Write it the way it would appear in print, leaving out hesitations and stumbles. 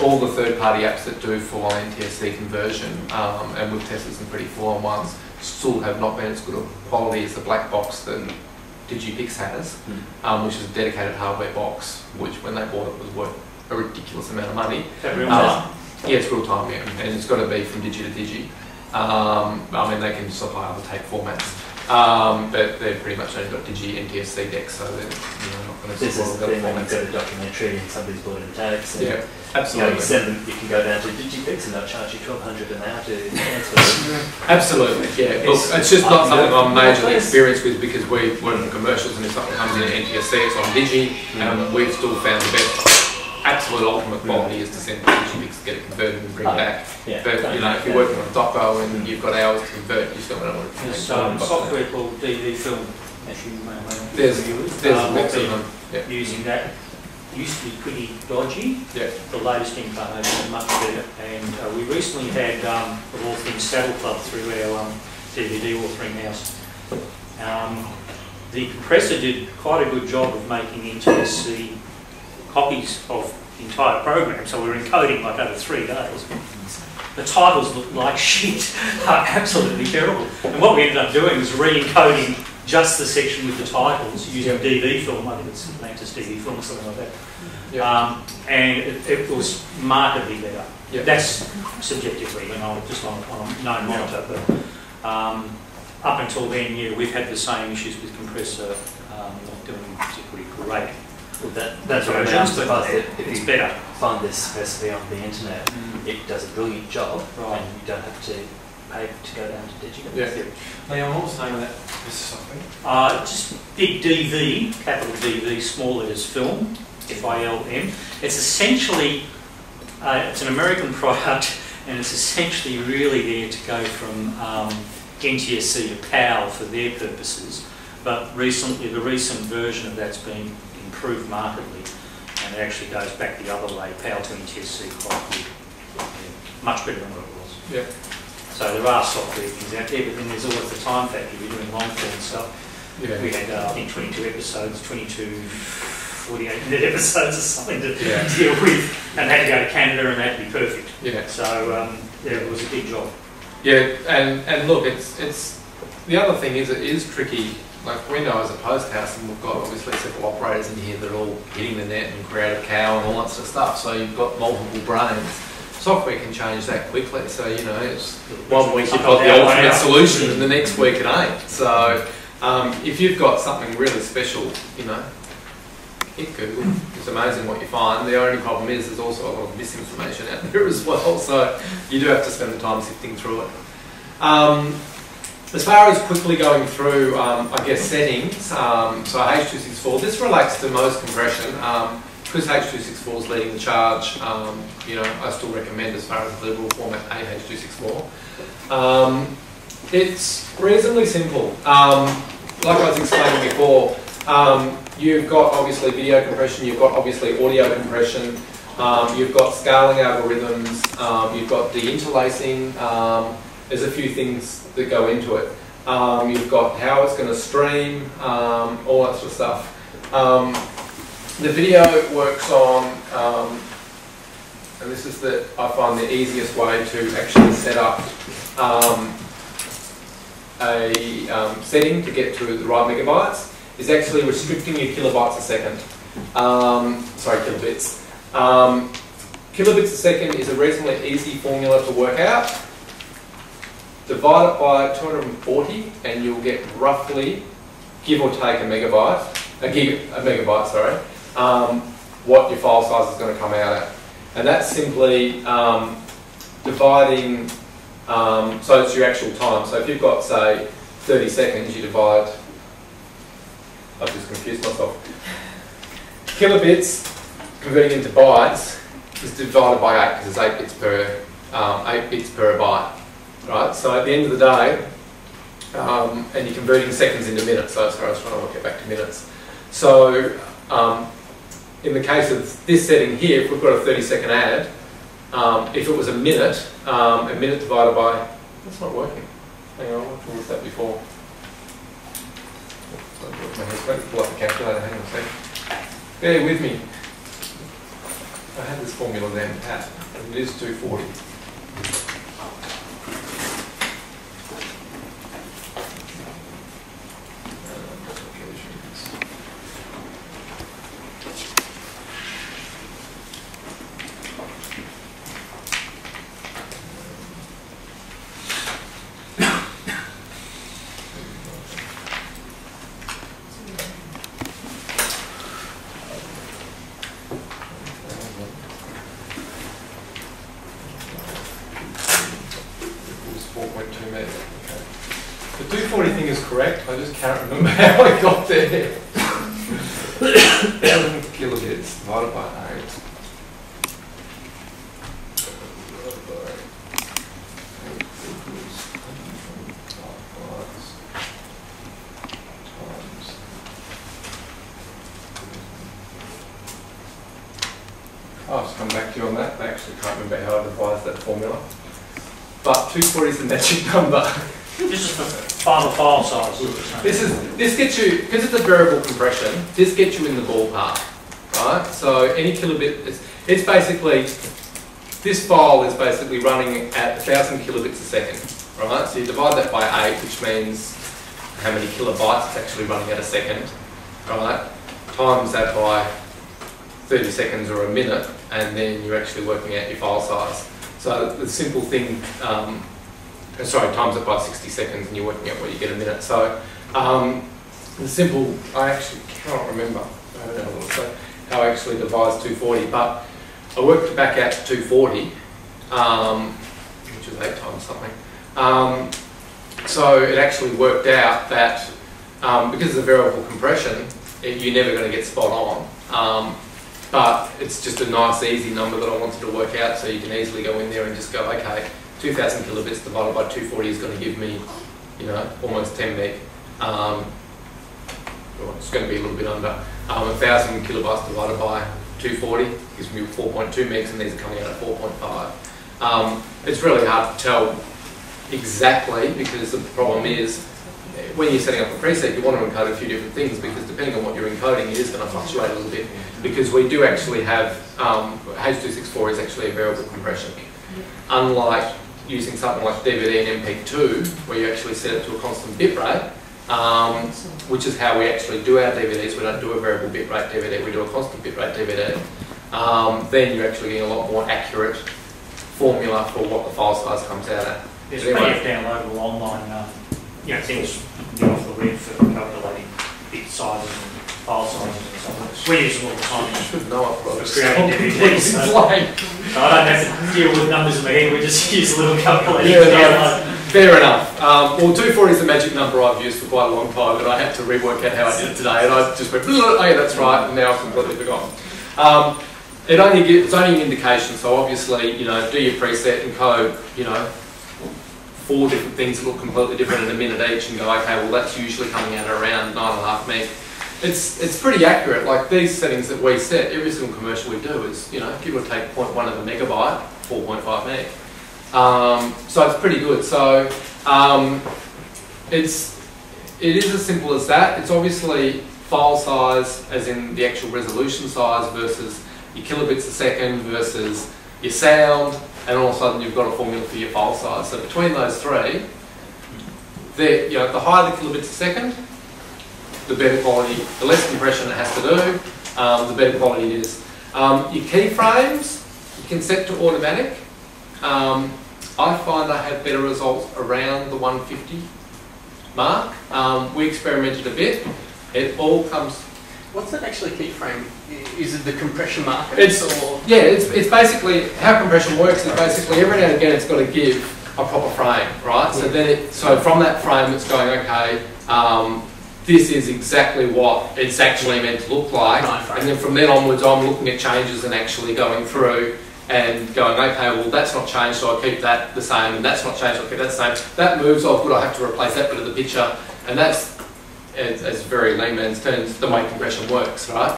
all the third-party apps that do full-on NTSC conversion, and we've tested some pretty full-on ones, still have not been as good a quality as the black box that DigiPix has, which is a dedicated hardware box, which when they bought it was worth a ridiculous amount of money. Is that real time? Yeah, it's real time, yeah, and it's got to be from digi to digi. I mean, they can supply other tape formats, but they're pretty much only got digi NTSC decks, so they're not going to This is the support thing when formats. you've got a documentary and somebody's bought in tapes. Yeah, absolutely. You send them, you can go down to DigiPix and they'll charge you $1,200 an hour to transfer. Absolutely, yeah. Look, it's just not something I'm majorly experienced with because we work on commercials, and if something comes in at NTSC, it's on Digi, and we've still found the best, absolute ultimate quality is to send it to DigiPix, get it converted and bring it back. Yeah. But if you're working on Doco and you've got hours to convert, you still don't want to. There's software called DVfilm, as you may know. There's a mix of them. Yeah. Using that. Used to be pretty dodgy. Yeah. The latest incarnation is much better. And we recently had the All Things Saddle Club through our DVD authoring house. The compressor did quite a good job of making NTSC copies of the entire program, so we were encoding like over 3 days. The titles looked like shit, absolutely terrible. And what we ended up doing was re-encoding just the section with the titles using DVfilm, I think it's Atlantis DVfilm or something like that. Yeah. And it was markedly better. Yeah. That's subjectively, and I'm just on a known monitor, but up until then, yeah, we've had the same issues with compressor not doing particularly great. Well, that's what I mean. But if it's you better. find this recipe on the internet, it does a brilliant job, right. And you don't have to pay to go down to Digi. Yeah. Leon, what was the name of that software? Just big DV, capital DV, small letters film, FILM. It's essentially, it's an American product, and it's essentially really there to go from NTSC to PAL for their purposes. But recently, the recent version of that's been improved markedly, and it actually goes back the other way, PAL to NTSC quite good. Yeah, much better than what it was. Yeah. So there are software things out there, but then there's always the time factor. You're doing long form stuff. Yeah. We had, I think, 22 episodes, 48-minute episodes or something to deal with, and had to go to Canada, and they had to be perfect. Yeah. So it was a big job. Yeah, and look, it's the other thing is it is tricky. Like we know as a post house, and we've got obviously several operators in here that are all hitting the net and Creative Cow and all that sort of stuff. So you've got multiple brains. Software can change that quickly. So it's 1 week you've got the ultimate solution, and the next week it ain't. So if you've got something really special, hit Google. It's amazing what you find. The only problem is there's also a lot of misinformation out there as well. So you do have to spend the time sifting through it. As far as quickly going through, I guess, settings, so H.264, this relates to most compression. Because H.264 is leading the charge, I still recommend, as far as the liberal format, H.264. It's reasonably simple. Like I was explaining before, you've got obviously video compression, you've got obviously audio compression, you've got scaling algorithms, you've got deinterlacing. There's a few things that go into it. You've got how it's going to stream, all that sort of stuff. The video works on, and this is I find the easiest way to actually set up a setting to get to the right megabytes, is actually restricting your kilobytes a second. Sorry, kilobits. Kilobits a second is a reasonably easy formula to work out. Divide it by 240 and you'll get roughly, give or take a megabyte, what your file size is going to come out at. And that's simply dividing, so it's your actual time. So if you've got, say, 30 seconds, you divide, I've just confused myself. Kilobits, converting into bytes, is divided by 8, because it's 8 bits per byte. Right, so at the end of the day, and you're converting seconds into minutes, so that's where I was trying to work it back to minutes. So in the case of this setting here, if we've got a 30-second ad, if it was a minute divided by, that's not working. Hang on, I've used that before. Pull up the calculator, hang on a sec. Bear with me. I had this formula then, Pat, and it is 240. The 240 thing is correct, I just can't remember how I got there. 1,000 kilobits divided by 8. I'll just come back to you on that. I actually can't remember how I devised that formula. But 240 is the magic number. This is the final file size. This gets you, because it's a variable compression, this gets you in the ballpark, right? So any kilobit, it's basically, this file is basically running at 1,000 kilobits a second, right? So you divide that by 8, which means how many kilobytes it's actually running at a second, right? Times that by 30 seconds or a minute, and then you're actually working out your file size. So the simple thing, times it by 60 seconds and you're working out what you get a minute. So the simple, I actually cannot remember how I actually devised 240, but I worked it back out to 240, which is 8 times something. So it actually worked out that because it's a variable compression, you're never going to get spot on. But it's just a nice, easy number that I wanted to work out, so you can easily go in there and just go, okay, 2,000 kilobits divided by 240 is going to give me, you know, almost 10 meg. Well, it's going to be a little bit under. 1,000 kilobytes divided by 240 gives me 4.2 megs, and these are coming out at 4.5. It's really hard to tell exactly, because the problem is, when you're setting up a preset, you want to encode a few different things, because depending on what you're encoding, it is going to fluctuate a little bit. Because we do actually have, H.264 is actually a variable compression. Unlike using something like DVD and MP2, where you actually set it to a constant bit rate, which is how we actually do our DVDs. We don't do a variable bit rate DVD, we do a constant bit rate DVD. Then you're actually getting a lot more accurate formula for what the file size comes out at. There's plenty of downloadable online things you can get off the web for calculating bit sizes and file sizes and so on. We use them all the time. Should know it, brother. Creating DVDs. So I don't have to deal with numbers in my head, we just use a little calculator to download. Fair enough. Well, 240 is the magic number I've used for quite a long time, and I had to rework out how I did it today, and I just went, oh yeah, that's right, and now I've completely forgotten. It's only an indication, so obviously, you know, do your preset and code, you know, 4 different things that look completely different in a minute each, and go, okay, well that's usually coming out around 9.5 meg. It's pretty accurate. Like these settings that we set, every single commercial we do is, you know, give or take 0.1 of a megabyte, 4.5 meg. So it's pretty good. So it is as simple as that. It's obviously file size, as in the actual resolution size, versus your kilobits a second versus your sound, and all of a sudden you've got a formula for your file size. So between those three, the higher the kilobits a second, the better quality, the less compression it has to do, the better quality it is. Your keyframes, you can set to automatic. I find I have better results around the 150 mark. We experimented a bit. It all comes... What's that actually keyframe? Is it the compression marker? It's basically, how compression works is basically every now and again it's got to give a proper frame, right? So from that frame it's going, okay, this is exactly what it's actually meant to look like, and then from then onwards I'm looking at changes and actually going through and going, okay, well that's not changed, so I'll keep that the same, and that's not changed, I'll keep that the same. That moves, oh good, I have to replace that bit of the picture, and that's, as very layman's terms, the way compression works, right?